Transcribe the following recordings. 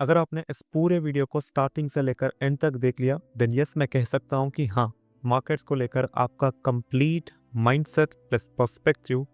अगर आपने इस पूरे वीडियो को स्टार्टिंग से लेकर एंड तक देख लिया देन यस मैं कह सकता हूँ कि हाँ, मार्केट्स को लेकर आपका कंप्लीट माइंडसेट प्लस पर्सपेक्टिव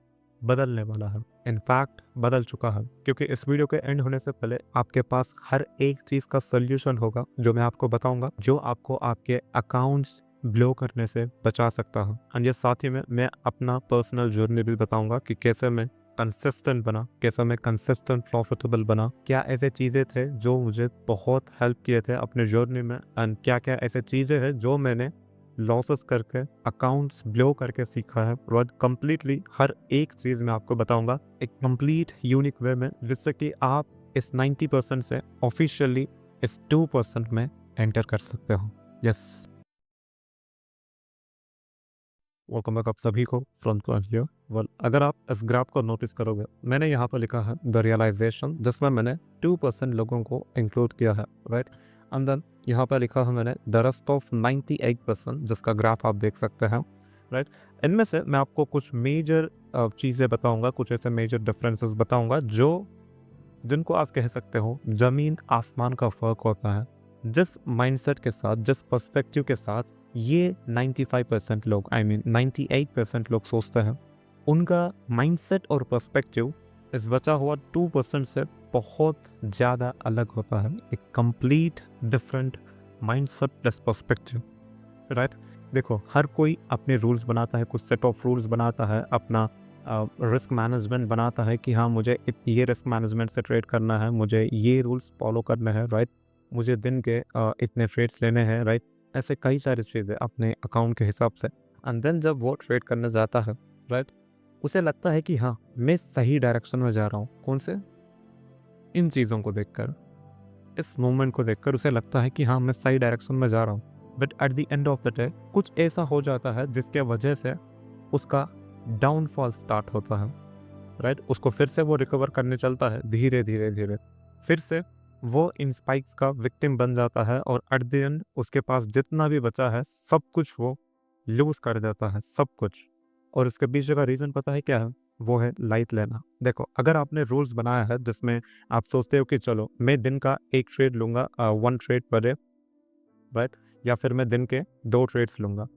बदलने वाला है। इनफैक्ट बदल चुका है, क्योंकि इस वीडियो के एंड होने से पहले आपके पास हर एक चीज़ का सोल्यूशन होगा जो मैं आपको बताऊंगा, जो आपको आपके अकाउंट्स ब्लो करने से बचा सकता है। एंड ये साथ ही में मैं अपना पर्सनल जर्नी भी बताऊंगा कि कैसे मैं कंसिस्टेंट बना, कैसे मैं कंसिस्टेंट प्रॉफिटेबल बना, क्या ऐसे चीज़ें थे जो मुझे बहुत हेल्प किए थे अपने जर्नी में, एंड क्या क्या ऐसे चीज़ें हैं जो मैंने लॉसेस करके अकाउंट्स ब्लो करके सीखा है। और कंप्लीटली हर एक चीज़ मैं आपको बताऊंगा एक कंप्लीट यूनिक वे में, जिससे कि आप इस 90% से ऑफिशियली इस 2% में एंटर कर सकते हो। यस, वेलकम बैक आप सभी को फ्रंट पॉइंट हियर। वेल, अगर आप इस ग्राफ को नोटिस करोगे, मैंने यहाँ पर लिखा है द रियलाइजेशन, जिसमें मैंने 2% लोगों को इंक्लूड किया है, राइट। एंड देन यहाँ पर लिखा है मैंने द रेस्ट ऑफ 98%, जिसका ग्राफ आप देख सकते हैं, राइट। इनमें से मैं आपको कुछ मेजर चीज़ें बताऊंगा, कुछ ऐसे मेजर डिफरेंसेस बताऊंगा जो जिनको आप कह सकते हो जमीन आसमान का फर्क होता है। जिस माइंडसेट के साथ, जिस पर्सपेक्टिव के साथ ये 95% लोग, आई मीन 98% लोग सोचते हैं, उनका माइंडसेट और पर्सपेक्टिव इस बचा हुआ 2% से बहुत ज़्यादा अलग होता है। एक complete different mindset plus perspective, right. देखो, हर कोई अपने रूल्स बनाता है, कुछ सेट ऑफ रूल्स बनाता है, अपना रिस्क मैनेजमेंट बनाता है कि हाँ मुझे ये रिस्क मैनेजमेंट से ट्रेड करना है, मुझे ये रूल्स फॉलो करने हैं, राइट। मुझे दिन के इतने ट्रेड्स लेने हैं, राइट। ऐसे कई सारी चीज़ें अपने अकाउंट के हिसाब से। एंड देन जब वो ट्रेड करने जाता है, राइट, उसे लगता है कि हाँ मैं सही डायरेक्शन में जा रहा हूँ। कौन से? इन चीज़ों को देखकर, इस मूवमेंट को देखकर उसे लगता है कि हाँ मैं सही डायरेक्शन में जा रहा हूँ। But at the end of the day कुछ ऐसा हो जाता है जिसके वजह से उसका डाउनफॉल स्टार्ट होता है, राइट। उसको फिर से वो रिकवर करने चलता है धीरे धीरे धीरे, फिर से वो इन स्पाइक्स का विक्टिम बन जाता है, और एट द एंड उसके पास जितना भी बचा है सब कुछ वो लूज कर देता है, सब कुछ। और इसके पीछे का रीज़न पता है क्या है? वो है लाइट लेना। देखो, अगर आपने रूल्स बनाया है जिसमें आप सोचते हो कि चलो मैं दिन का एक ट्रेड लूंगा, 1 ट्रेड पर डे, राइट, या फिर मैं दिन के 2 ट्रेड्स लूंगा,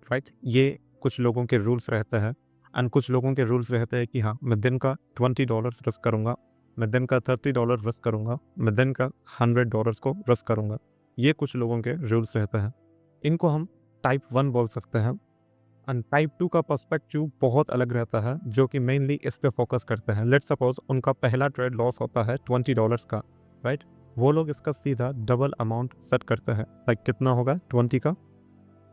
राइट। ये कुछ लोगों के रूल्स रहते हैं। एंड कुछ लोगों के रूल्स रहते हैं कि हाँ मैं दिन का $20 रिस्क करूँगा, मैं दिन का $30 रिस्क करूँगा, मैं दिन का $100 को रिस्क करूँगा। ये कुछ लोगों के रूल्स रहते हैं। इनको हम टाइप 1 बोल सकते हैं। एंड टाइप 2 का पर्सपेक्टिव बहुत अलग रहता है, जो कि मेनली इस पे फोकस करते हैं। लेट्स सपोज उनका पहला ट्रेड लॉस होता है $20 का, राइट। वो लोग इसका सीधा डबल अमाउंट सेट करते हैं। लाइक कितना होगा 20 का?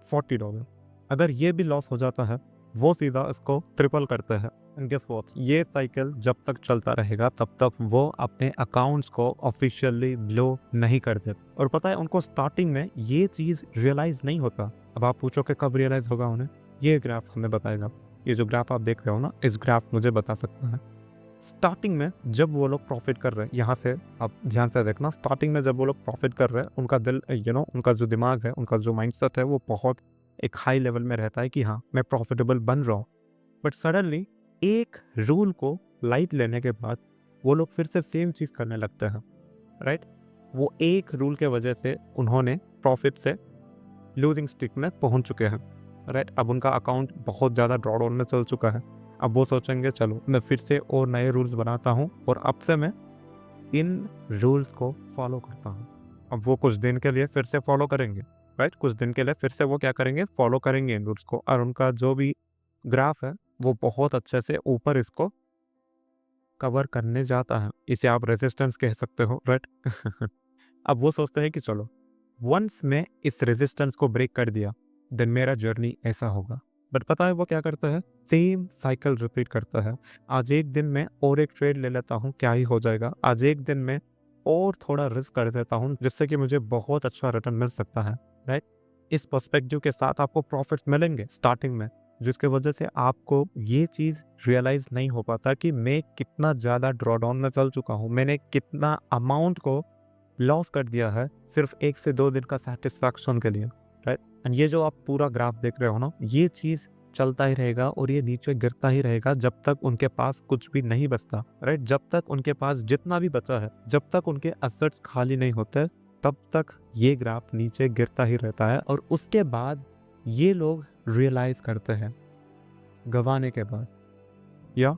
$40। अगर ये भी लॉस हो जाता है, वो सीधा इसको ट्रिपल करते हैं। एंड गेस व्हाट, ये साइकिल जब तक चलता रहेगा तब तक वो अपने अकाउंट्स को ऑफिशियली ब्लो नहीं करते। और पता है उनको स्टार्टिंग में ये चीज़ रियलाइज नहीं होता। अब आप पूछो कि कब रियलाइज होगा उन्हें, ये ग्राफ हमें बताएगा। ये जो ग्राफ आप देख रहे हो ना, इस ग्राफ मुझे बता सकता है। स्टार्टिंग में जब वो लोग प्रॉफिट कर रहे हैं, यहाँ से आप ध्यान से देखना, स्टार्टिंग में जब वो लोग प्रॉफिट कर रहे हैं, उनका दिल उनका जो दिमाग है, उनका जो माइंडसेट है, वो बहुत एक हाई लेवल में रहता है कि हाँ मैं प्रॉफिटेबल बन रहा हूँ। बट सडनली एक रूल को लाइट लेने के बाद वो लोग फिर से सेम चीज़ करने लगते हैं, राइट। वो एक रूल के वजह से उन्होंने प्रॉफिट से लूजिंग स्टिक में पहुंच चुके हैं, राइट। अब उनका अकाउंट बहुत ज़्यादा ड्रॉडाउन में चल चुका है। अब वो सोचेंगे चलो मैं फिर से और नए रूल्स बनाता हूँ और अब से मैं इन रूल्स को फॉलो करता हूँ। अब वो कुछ दिन के लिए फिर से फॉलो करेंगे, राइट। कुछ दिन के लिए फिर से वो क्या करेंगे, फॉलो करेंगे इन रूल्स को, और उनका जो भी ग्राफ है वो बहुत अच्छे से ऊपर इसको कवर करने जाता है। इसे आप रेजिस्टेंस कह सकते हो, राइट। अब वो सोचते हैं कि चलो वंस मैं इस रेजिस्टेंस को ब्रेक कर दिया देन मेरा जर्नी ऐसा होगा। बट पता है वो क्या करता है? सेम साइकिल रिपीट करता है। आज एक दिन में और एक ट्रेड ले लेता हूँ, क्या ही हो जाएगा। आज एक दिन में और थोड़ा रिस्क कर देता हूँ जिससे कि मुझे बहुत अच्छा रिटर्न मिल सकता है, राइट। इस पर्सपेक्टिव के साथ आपको प्रॉफिट्स मिलेंगे स्टार्टिंग में, जिसके वजह से आपको ये चीज़ रियलाइज नहीं हो पाता कि मैं कितना ज़्यादा ड्रॉडाउन में चल चुका हूँ, मैंने कितना अमाउंट को लॉस कर दिया है सिर्फ 1 से 2 दिन का सेटिस्फैक्शन के लिए, राइट। एंड ये जो आप पूरा ग्राफ देख रहे हो ना, ये चीज़ चलता ही रहेगा और ये नीचे गिरता ही रहेगा जब तक उनके पास कुछ भी नहीं बचता, राइट। जब तक उनके पास जितना भी बचा है, जब तक उनके एसेट्स खाली नहीं होते, तब तक ये ग्राफ नीचे गिरता ही रहता है। और उसके बाद ये लोग रियलाइज करते हैं गंवाने के बाद, या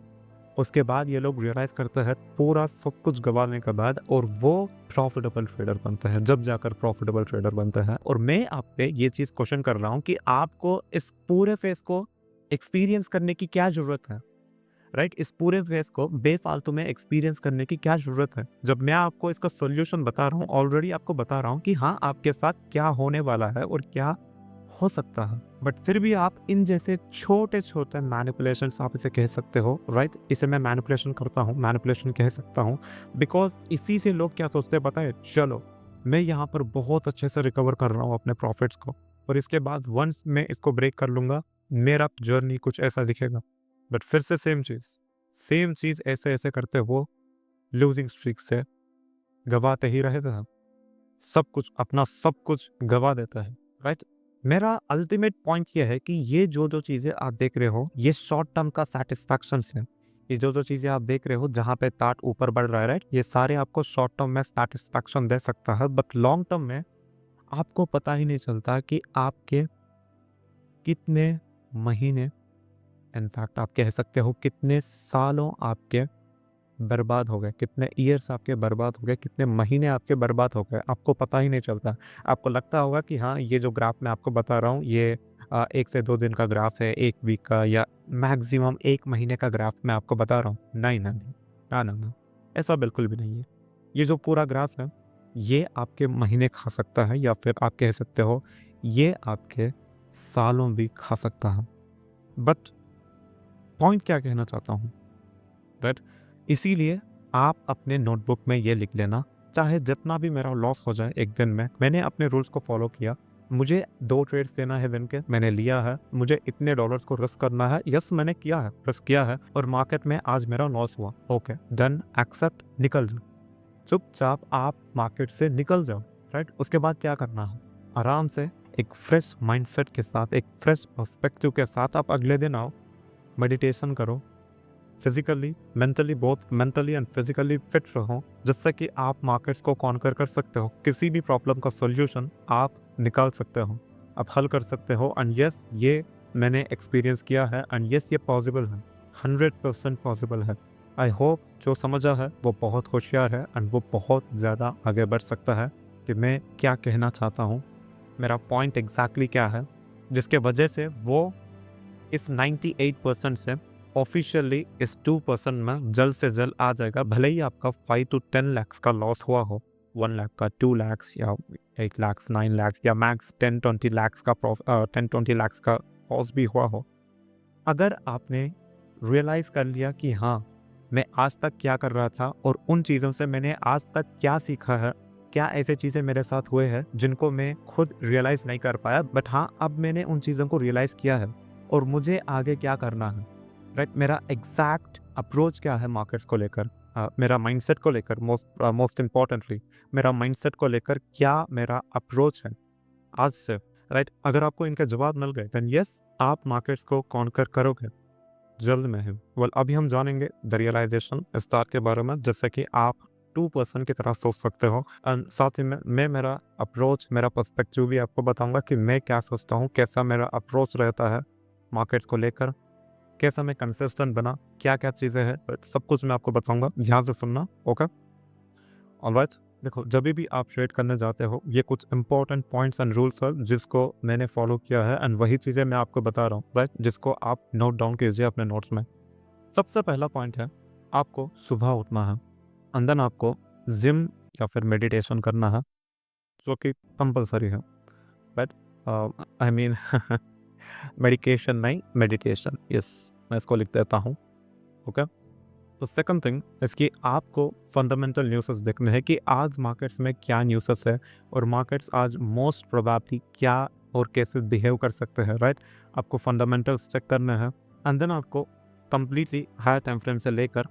उसके बाद ये लोग रियलाइज करते हैं पूरा सब कुछ गंवाने के बाद, और वो प्रॉफिटेबल ट्रेडर बनते हैं, जब जाकर प्रॉफिटेबल ट्रेडर बनते हैं। और मैं आपसे ये चीज क्वेश्चन कर रहा हूँ कि आपको इस पूरे फेज को एक्सपीरियंस करने की क्या जरूरत है, राइट। इस पूरे फेज को बेफालतू में एक्सपीरियंस करने की क्या जरूरत है, जब मैं आपको इसका सोल्यूशन बता रहा हूँ, ऑलरेडी आपको बता रहा हूँ कि हाँ आपके साथ क्या होने वाला है और क्या हो सकता है। बट फिर भी आप इन जैसे छोटे छोटे मैनिपुलेशन, आप इसे कह सकते हो, राइट। इसे मैं मैनिपुलेशन करता हूँ, मैनिपुलेशन कह सकता हूँ, बिकॉज इसी से लोग क्या सोचते हैं पता है, चलो मैं यहाँ पर बहुत अच्छे से रिकवर कर रहा हूँ अपने प्रॉफिट्स को, और इसके बाद वंस मैं इसको ब्रेक कर लूंगा मेरा जर्नी कुछ ऐसा दिखेगा। बट फिर से सेम चीज ऐसे ऐसे करते वो लूजिंग स्ट्रीक से गवाते ही रहता है, सब कुछ, अपना सब कुछ गवा देता है, राइट। मेरा अल्टीमेट पॉइंट ये है कि ये जो जो चीजें आप देख रहे हो, ये शॉर्ट टर्म का सेटिस्फैक्शन है। ये जो जो चीजें आप देख रहे हो जहां पे ताट ऊपर बढ़ रहा है, राइट, ये सारे आपको शॉर्ट टर्म में सेटिस्फैक्शन दे सकता है, बट लॉन्ग टर्म में आपको पता ही नहीं चलता कि आपके कितने महीने, इनफैक्ट आप कह सकते हो कितने सालों आपके बर्बाद हो गए, कितने ईयर्स आपके बर्बाद हो गए, कितने महीने आपके बर्बाद हो गए, आपको पता ही नहीं चलता। आपको लगता होगा कि हाँ ये जो ग्राफ मैं आपको बता रहा हूँ ये 1 से 2 दिन का ग्राफ है, 1 वीक का, या मैक्सिमम 1 महीने का ग्राफ मैं आपको बता रहा हूँ। नहीं ना नहीं, ना ना ना, ऐसा बिल्कुल भी नहीं है। ये जो पूरा ग्राफ है ये आपके महीने खा सकता है, या फिर आप कह सकते हो ये आपके सालों भी खा सकता है। बट पॉइंट क्या कहना चाहता हूँ, राइट, इसीलिए आप अपने नोटबुक में ये लिख लेना, चाहे जितना भी मेरा लॉस हो जाए एक दिन में, मैंने अपने रूल्स को फॉलो किया, मुझे 2 ट्रेड्स लेना है दिन के, मैंने लिया है, मुझे इतने डॉलर्स को रिस्क करना है, यस मैंने किया है, रिस्क किया है, और मार्केट में आज मेरा लॉस हुआ, ओके डन, एक्सेप्ट, निकल जाओ, चुपचाप आप मार्केट से निकल जाओ, राइट। उसके बाद क्या करना है, आराम से एक फ्रेश माइंडसेट के साथ, एक फ्रेश पर्सपेक्टिव के साथ आप अगले दिन आओ, मेडिटेशन करो, physically, mentally, both mentally and physically fit रहो, जिससे कि आप मार्केट्स को कॉन्कर कर सकते हो, किसी भी प्रॉब्लम का सॉल्यूशन आप निकाल सकते हो, आप हल कर सकते हो। एंड यस ये मैंने एक्सपीरियंस किया है, एंड यस ये पॉसिबल है, 100% पॉसिबल है। आई होप जो समझा है वो बहुत होशियार है, एंड वो बहुत ज़्यादा आगे बढ़ सकता है कि मैं क्या कहना चाहता हूँ, मेरा पॉइंट एग्जैक्टली क्या है, जिसके वजह से वो इस 98% से ऑफिशियली इस 2% में जल्द से जल्द आ जाएगा। भले ही आपका 5 to 10 लाख का लॉस हुआ हो, 1 लाख का, 2 लाख या 8 लाख, 9 लाख, या मैक्स 10-20 लाख का 10-20 लाख का लॉस भी हुआ हो, अगर आपने रियलाइज कर लिया कि हाँ मैं आज तक क्या कर रहा था और उन चीज़ों से मैंने आज तक क्या सीखा है, क्या ऐसे चीज़ें मेरे साथ हुए हैं जिनको मैं खुद रियलाइज़ नहीं कर पाया, बट हाँ अब मैंने उन चीज़ों को रियलाइज़ किया है और मुझे आगे क्या करना है, राइट। मेरा एग्जैक्ट अप्रोच क्या है मार्केट्स को लेकर, मेरा माइंडसेट को लेकर, मोस्ट इम्पॉर्टेंटली मेरा माइंडसेट को लेकर क्या मेरा अप्रोच है आज से, राइट। अगर आपको इनके जवाब मिल गए देन यस आप मार्केट्स को कॉन्कर करोगे जल्द में है। वेल अभी हम जानेंगे द रियलाइजेशन स्टार के बारे में, जैसे कि आप 2% की तरह सोच सकते हो, एंड साथ ही में मैं मेरा अप्रोच, मेरा पर्सपेक्टिव भी आपको बताऊंगा कि मैं क्या सोचता हूँ, कैसा मेरा अप्रोच रहता है मार्केट्स को लेकर, कैसा मैं कंसिस्टेंट बना, क्या क्या चीज़ें हैं, सब कुछ मैं आपको बताऊंगा, ध्यान से सुनना, ओके। ऑलराइट, देखो जब भी आप ट्रेड करने जाते हो ये कुछ इंपॉर्टेंट पॉइंट्स एंड रूल्स है जिसको मैंने फॉलो किया है, एंड वही चीज़ें मैं आपको बता रहा हूँ, राइट, जिसको आप नोट डाउन कीजिए अपने नोट्स में। सबसे पहला पॉइंट है आपको सुबह उठना है, एंड देन आपको जिम या फिर मेडिटेशन करना है, जो कि कंपलसरी है, बट आई मीन मेडिकेशन नहीं, मेडिटेशन, यस मैं इसको लिख देता हूँ, ओके। तो सेकंड थिंग इसकी आपको फंडामेंटल न्यूज़ देखने हैं कि आज मार्केट्स में क्या न्यूज़ है और मार्केट्स आज मोस्ट प्रोबेबली क्या और कैसे बिहेव कर सकते हैं, राइट। आपको फंडामेंटल्स चेक करने हैं, एंड देन आपको कंप्लीटली हायर टाइम फ्रेम से लेकर,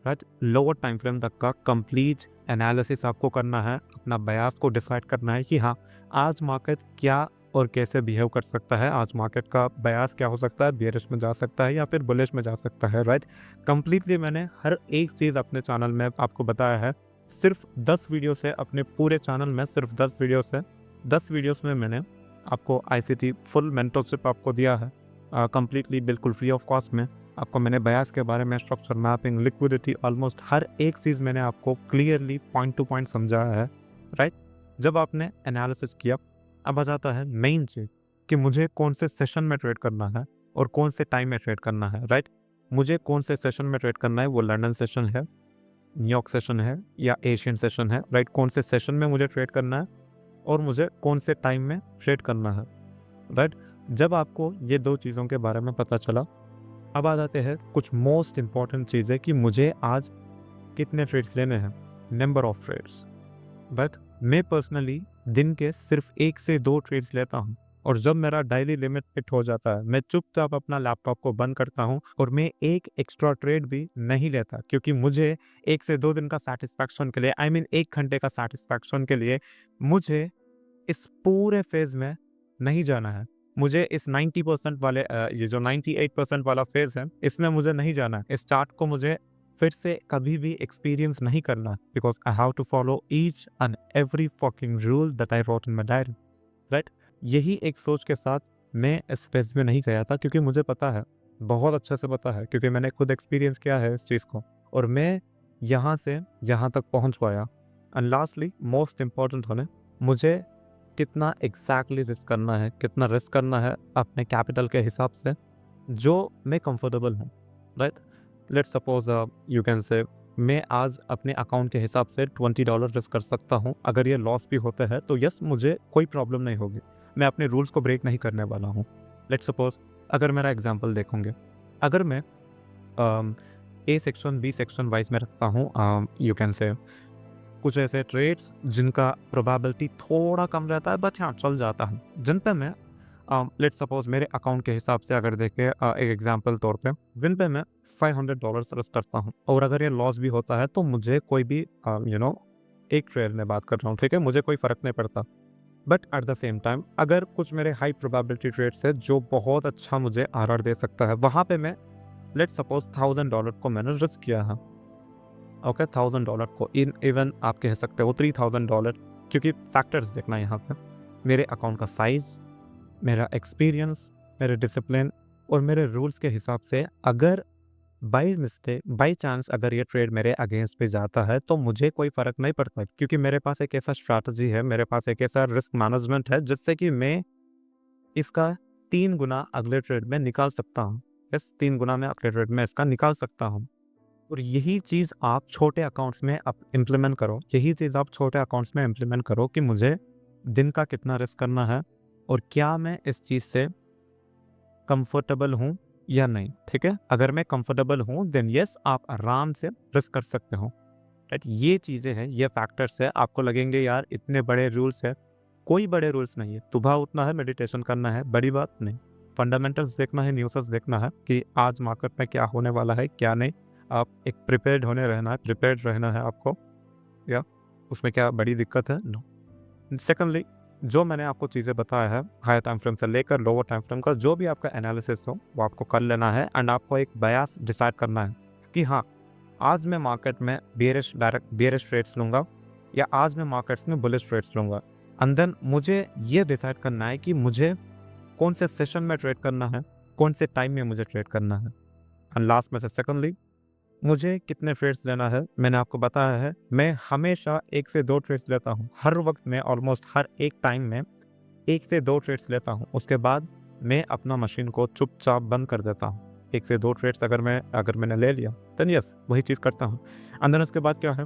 राइट, लोअर टाइम फ्रेम तक का कंप्लीट एनालिसिस आपको करना है, अपना बयास को डिसाइड करना है कि हाँ आज मार्केट क्या और कैसे बिहेव कर सकता है, आज मार्केट का बयास क्या हो सकता है, बेयरिश में जा सकता है या फिर बुलिश में जा सकता है, राइट। कंप्लीटली मैंने हर एक चीज़ अपने चैनल में आपको बताया है। सिर्फ 10 वीडियो से, अपने पूरे चैनल में सिर्फ 10 वीडियो से, 10 वीडियोस में मैंने आपको ICT फुल मेंटरशिप आपको दिया है, कंप्लीटली बिल्कुल फ्री ऑफ कॉस्ट में। आपको मैंने बयास के बारे में, स्ट्रक्चर मैपिंग, लिक्विडिटी, ऑलमोस्ट हर एक चीज़ मैंने आपको क्लियरली पॉइंट टू पॉइंट समझाया है, राइट। जब आपने एनालिसिस किया, अब आ जाता है मेन चीज़ कि मुझे कौन से सेशन में ट्रेड करना है और कौन से टाइम में ट्रेड करना है, राइट। मुझे कौन से सेशन में ट्रेड करना है, वो लंदन सेशन है, न्यूयॉर्क सेशन है या एशियन सेशन है, राइट। कौन से सेशन में मुझे ट्रेड करना है और मुझे कौन से टाइम में ट्रेड करना है, राइट। जब आपको ये 2 चीज़ों के बारे में पता चला, अब आ जाते हैं कुछ मोस्ट इंपॉर्टेंट चीज़ें कि मुझे आज कितने ट्रेड्स लेने हैं, नंबर ऑफ ट्रेड्स। बट मैं पर्सनली दिन के सिर्फ 1 से 2 ट्रेड्स लेता हूँ, और जब मेरा डेली लिमिट हिट हो जाता है, मैं चुपचाप अपना लैपटॉप को बंद करता हूँ और मैं एक एक्स्ट्रा ट्रेड भी नहीं लेता, क्योंकि मुझे 1 से 2 दिन का सेटिस्फैक्शन के लिए, आई मीन 1 घंटे का सेटिस्फैक्शन के लिए, मुझे इस पूरे फेज में नहीं जाना है। मुझे इस 90% वाले ये जो 98% वाला फेज है, इसमें मुझे नहीं जाना है। इस चार्ट को मुझे फिर से कभी भी एक्सपीरियंस नहीं करना, because I have to follow each and every fucking rule that I wrote in my diary, right. यही एक सोच के साथ मैं इस फेज में नहीं गया था, क्योंकि मुझे पता है, बहुत अच्छे से पता है, क्योंकि मैंने खुद एक्सपीरियंस किया है इस चीज़ को, और मैं यहाँ से यहाँ तक पहुँच पाया। एंड लास्टली मोस्ट इम्पॉर्टेंट होने, मुझे कितना एग्जैक्टली रिस्क करना है, कितना रिस्क करना है अपने कैपिटल के हिसाब से जो मैं कंफर्टेबल हूँ, right. Let's suppose you can say मैं आज अपने अकाउंट के हिसाब से $20 रिस्क कर सकता हूँ। अगर ये लॉस भी होता है तो यस, मुझे कोई प्रॉब्लम नहीं होगी, मैं अपने रूल्स को ब्रेक नहीं करने वाला हूँ। लेट्स सपोज, अगर मेरा एग्जाम्पल देखोगे, अगर मैं A section B section wise में रखता हूँ, यू कैन से कुछ ऐसे ट्रेड्स जिनका प्रोबेबिलिटी थोड़ा कम रहता है, बट हाँ चल जाता है, जिन पे मैं लेट्स सपोज मेरे अकाउंट के हिसाब से अगर देखें, एक एग्जांपल तौर पे, जिन पे मैं $500 रिस्क करता हूँ, और अगर ये लॉस भी होता है तो मुझे कोई भी एक ट्रेड में बात कर रहा हूँ, ठीक है, मुझे कोई फ़र्क नहीं पड़ता। But at the same time अगर कुछ मेरे हाई प्रोबेबिलिटी ट्रेड्स है जो बहुत अच्छा मुझे RR दे सकता है, वहाँ पे मैं लेट्स सपोज $1000 को मैंने रिस्क किया है, ओके, $1000 को, इन इवन आप कह सकते हो $3000, क्योंकि फैक्टर्स देखना यहाँ पे, मेरे अकाउंट का साइज़, मेरा एक्सपीरियंस, मेरे डिसिप्लिन और मेरे रूल्स के हिसाब से, अगर बाई मिस्टेक, बाई चांस अगर ये ट्रेड मेरे अगेंस्ट पे जाता है तो मुझे कोई फ़र्क नहीं पड़ता, क्योंकि मेरे पास एक ऐसा स्ट्रैटेजी है, मेरे पास एक ऐसा रिस्क मैनेजमेंट है, जिससे कि मैं इसका 3 गुना अगले ट्रेड में निकाल सकता हूँ। यस, 3 गुना मैं अगले ट्रेड में इसका निकाल सकता हूँ। और यही चीज़ आप छोटे अकाउंट्स में आप इम्प्लीमेंट करो, यही चीज़ आप छोटे अकाउंट्स में इम्प्लीमेंट करो कि मुझे दिन का कितना रिस्क करना है और क्या मैं इस चीज़ से कंफर्टेबल हूँ या नहीं, ठीक है। अगर मैं कंफर्टेबल हूँ देन यस, आप आराम से रिस्क कर सकते हो, राइट। ये चीज़ें हैं, ये फैक्टर्स है। आपको लगेंगे यार इतने बड़े रूल्स है, कोई बड़े रूल्स नहीं है। सुबह उठना है, मेडिटेशन करना है, बड़ी बात नहीं। फंडामेंटल्स देखना है, न्यूज़ देखना है कि आज मार्केट में क्या होने वाला है, क्या नहीं। आप एक प्रिपेयर्ड होने रहना है, प्रिपेयर्ड रहना है आपको, या उसमें क्या बड़ी दिक्कत है? नो। सेकंडली, जो मैंने आपको चीज़ें बताया है, हाई टाइम फ्रेम से लेकर लोअर टाइम फ्रेम का जो भी आपका एनालिसिस हो, वो आपको कर लेना है, एंड आपको एक बयास डिसाइड करना है कि हाँ, आज मैं मार्केट में बेयरिश ट्रेड्स लूँगा या आज मैं मार्केट्स में बुलिश ट्रेड्स लूँगा। एंड देन मुझे ये डिसाइड करना है कि मुझे कौन से सेशन में ट्रेड करना है, कौन से टाइम में मुझे ट्रेड करना है। एंड लास्ट में से सेकंडली, मुझे कितने ट्रेड्स लेना है, मैंने आपको बताया है, मैं हमेशा 1 से 2 ट्रेड्स लेता हूँ। हर वक्त में, ऑलमोस्ट हर एक टाइम में 1 से 2 ट्रेड्स लेता हूँ। उसके बाद मैं अपना मशीन को चुपचाप बंद कर देता हूँ। 1 से 2 ट्रेड्स अगर मैंने ले लिया देन यस, वही चीज़ करता हूँ। एंड देन उसके बाद क्या है,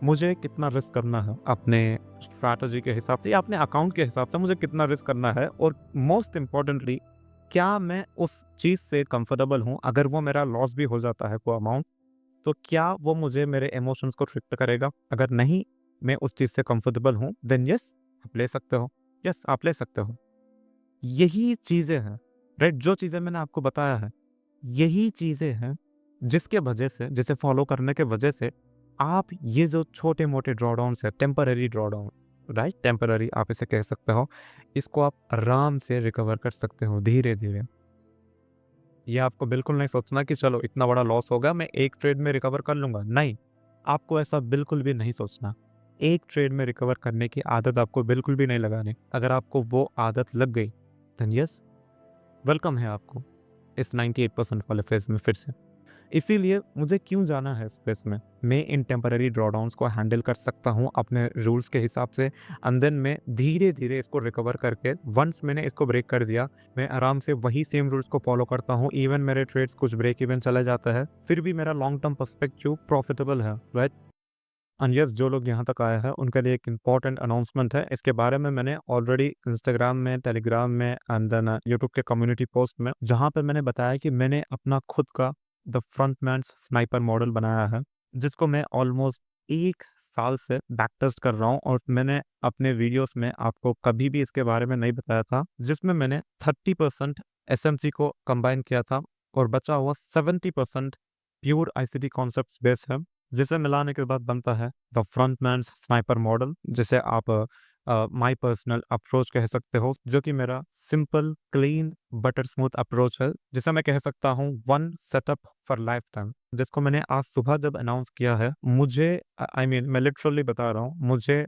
मुझे कितना रिस्क करना है अपने स्ट्रैटेजी के हिसाब से या अपने अकाउंट के हिसाब से, मुझे कितना रिस्क करना है, और मोस्ट इम्पॉर्टेंटली क्या मैं उस चीज़ से कंफर्टेबल हूँ। अगर वो मेरा लॉस भी हो जाता है वो अमाउंट, तो क्या वो मुझे मेरे इमोशंस को ट्रिगर करेगा? अगर नहीं, मैं उस चीज़ से कंफर्टेबल हूँ देन यस, आप ले सकते हो। यस, आप ले सकते हो। यही चीज़ें हैं, राइट, जो चीज़ें मैंने आपको बताया है, यही चीज़ें हैं जिसके वजह से, जिसे फॉलो करने के वजह से आप ये जो छोटे-मोटे ड्रॉडाउन्स है, टेम्परेरी ड्रॉडाउन, राइट, टेम्पररी आप इसे कह सकते हो। इसको आप आराम से रिकवर कर सकते हो धीरे धीरे। ये आपको बिल्कुल नहीं सोचना कि चलो इतना बड़ा लॉस होगा मैं एक ट्रेड में रिकवर कर लूंगा, नहीं, आपको ऐसा बिल्कुल भी नहीं सोचना। एक ट्रेड में रिकवर करने की आदत आपको बिल्कुल भी नहीं लगानी। अगर आपको वो आदत लग गई देन यस, वेलकम है आपको इस 98% वाले फेज में फिर से। इसीलिए मुझे क्यों जाना है इस फेज में, मैं इन टेम्पररी ड्रॉडाउन्स को हैंडल कर सकता हूँ अपने रूल्स के हिसाब से, एंड देन मैं धीरे धीरे इसको रिकवर करके वंस मैंने इसको ब्रेक कर दिया, मैं आराम से वही सेम रूल्स को फॉलो करता हूँ। इवन मेरे ट्रेड्स कुछ ब्रेक इवन चला जाता है, फिर भी मेरा लॉन्ग टर्म पर्सपेक्टिव प्रॉफिटेबल है, राइट। एंड यस, जो लोग यहाँ तक आए हैं उनके लिए एक इम्पॉर्टेंट अनाउंसमेंट है। इसके बारे में मैंने ऑलरेडी इंस्टाग्राम में, टेलीग्राम में एंड देन यूट्यूब के कम्युनिटी पोस्ट में, जहाँ पे मैंने बताया कि मैंने अपना खुद का द फ्रंटमैन स्नाइपर मॉडल बनाया है, जिसको मैं ऑलमोस्ट 1 साल से बैक टेस्ट कर रहा हूँ, और मैंने अपने वीडियोस में आपको कभी भी इसके बारे में नहीं बताया था, जिसमें मैंने 30% एसएमसी को कंबाइन किया था और बचा हुआ 70% प्योर आईसीटी कॉन्सेप्ट बेस है, जिसे मिलाने के बाद बनता है द फ्रंटमैन स्नाइपर मॉडल, जिसे आप माय पर्सनल अप्रोच कह सकते हो, जो कि मेरा simple clean butter smooth approach है, जिसे मैं कह सकता हूँ one setup for life time, जिसको मैंने आज सुबह जब अनाउंस किया है, मुझे आई मीन मैं लिटरली बता रहा हूँ, मुझे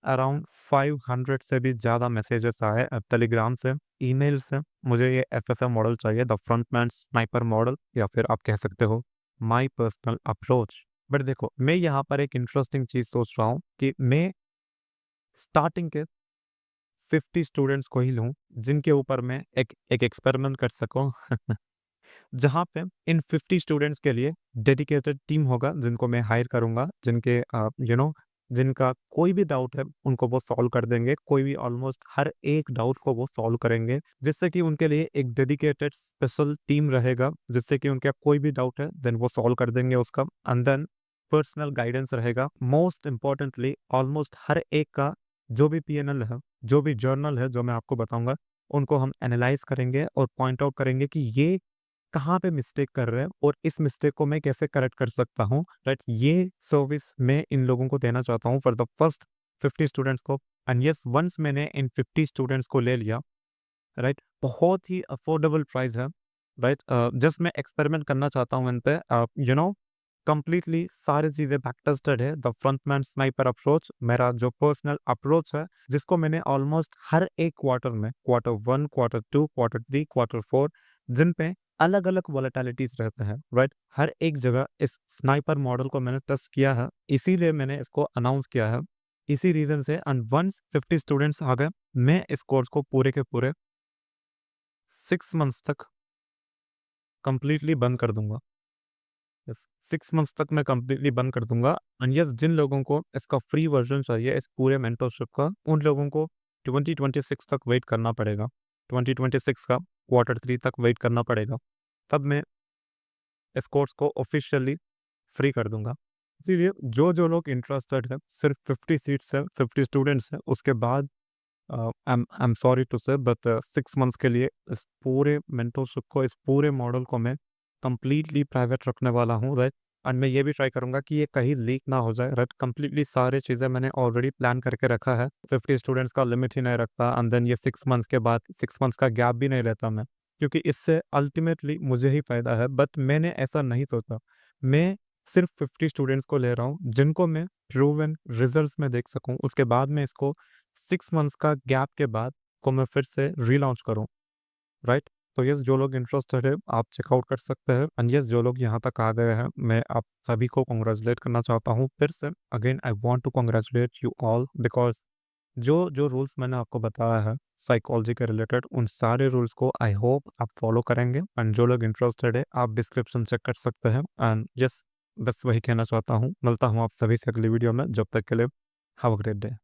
अराउंड 500 से भी ज़्यादा मैसेजेस आए टेलीग्राम से, ईमेल से, मुझे ये एफएसएम मॉडल चाहिए, द फ्रंटमैन स्नाइपर मॉडल, या फिर आप कह सकते हो माय पर्सनल अप्रोच। बट देखो, मैं यहाँ पर एक इंटरेस्टिंग चीज़ सोच रहा हूँ कि मैं स्टार्टिंग के 50 स्टूडेंट्स को ही लूँ, जिनके ऊपर मैं एक एक्सपेरिमेंट कर सकूँ जहाँ पे इन 50 स्टूडेंट्स के लिए डेडिकेटेड टीम होगा, जिनको मैं हायर करूँगा, जिनके जिनका कोई भी डाउट है उनको वो सॉल्व कर देंगे, कोई भी ऑलमोस्ट हर एक डाउट को वो सॉल्व करेंगे, जिससे कि उनके लिए एक डेडिकेटेड स्पेशल टीम रहेगा, जिससे कि उनका कोई भी डाउट है देन वो सॉल्व कर देंगे उसका, एंड देन पर्सनल गाइडेंस रहेगा। मोस्ट इंपॉर्टेंटली ऑलमोस्ट हर एक का जो भी पीएनएल है, जो भी जर्नल है जो मैं आपको बताऊंगा, उनको हम एनालाइज करेंगे और पॉइंट आउट करेंगे कि ये कहाँ पे मिस्टेक कर रहे हैं और इस मिस्टेक को मैं कैसे करेक्ट कर सकता हूँ, राइट। ये सर्विस मैं इन लोगों को देना चाहता हूँ फॉर द फर्स्ट 50 स्टूडेंट्स को। एंड यस, वंस मैंने इन 50 स्टूडेंट्स को ले लिया, राइट, बहुत ही अफोर्डेबल प्राइस है, राइट। जस्ट मैं एक्सपेरिमेंट करना चाहता हूँ इन पे, कंप्लीटली सारी चीज़ें बैक टेस्टेड है। द फ्रंटमैन स्नाइपर अप्रोच मेरा जो पर्सनल अप्रोच है, जिसको मैंने ऑलमोस्ट हर एक क्वार्टर में, Q1, Q2, Q3, Q4, जिन पे अलग अलग वॉलेटिलिटीज रहते हैं, राइट, हर एक जगह इस स्नाइपर मॉडल को मैंने टेस्ट किया है, इसीलिए मैंने इसको अनाउंस किया है, इसी रीजन से। एंड वंस 50 स्टूडेंट्स आ गए, मैं इस कोर्स को पूरे के पूरे 6 मंथ्स तक कंप्लीटली बंद कर दूंगा। 6 मंथ्स तक मैं कंप्लीटली बंद कर दूंगा। एंड यस, जिन लोगों को इसका फ्री वर्जन चाहिए इस पूरे मेंटरशिप का, उन लोगों को 2026 तक वेट करना पड़ेगा, 2026 का Q3 तक वेट करना पड़ेगा, तब मैं इस कोर्स को ऑफिशियली फ्री कर दूंगा। इसीलिए जो जो लोग इंटरेस्टेड है, सिर्फ 50 सीट्स है, 50 स्टूडेंट्स हैं, उसके बाद आई एम सॉरी टू से बट 6 मंथ्स के लिए इस पूरे मेंटरशिप को, इस पूरे मॉडल को मैं कंप्लीटली प्राइवेट रखने वाला हूँ, राइट। एंड मैं ये भी ट्राई करूंगा कि ये कहीं लीक ना हो जाए, राइट। कंप्लीटली सारे चीज़ें मैंने ऑलरेडी प्लान करके रखा है, 50 स्टूडेंट्स का लिमिट ही नहीं रखता, एंड देन ये 6 मंथ्स के बाद 6 मंथ्स का गैप भी नहीं रहता मैं, क्योंकि इससे अल्टीमेटली मुझे ही फायदा है। बट मैंने ऐसा नहीं सोचा, मैं सिर्फ 50 स्टूडेंट्स को ले रहा हूँ, जिनको मैं प्रूवन रिजल्ट्स में देख सकूँ, उसके बाद मैं इसको 6 मंथ्स का गैप के बाद को मैं फिर से रीलॉन्च करूँ, राइट। तो यस, जो लोग इंटरेस्टेड है आप चेकआउट कर सकते हैं। एंड यस, जो लोग यहाँ तक आ गए हैं, मैं आप सभी को कॉन्ग्रेचुलेट करना चाहता हूँ फिर से। Again I want to congratulate you all, because जो जो रूल्स मैंने आपको बताया है साइकोलॉजी के रिलेटेड, उन सारे रूल्स को आई होप आप फॉलो करेंगे। एंड जो लोग इंटरेस्टेड है आप डिस्क्रिप्शन चेक कर सकते हैं। एंड यस, बस वही कहना चाहता हूँ, मिलता हूँ आप सभी से अगली वीडियो में, जब तक के लिए हैव अ ग्रेट डे।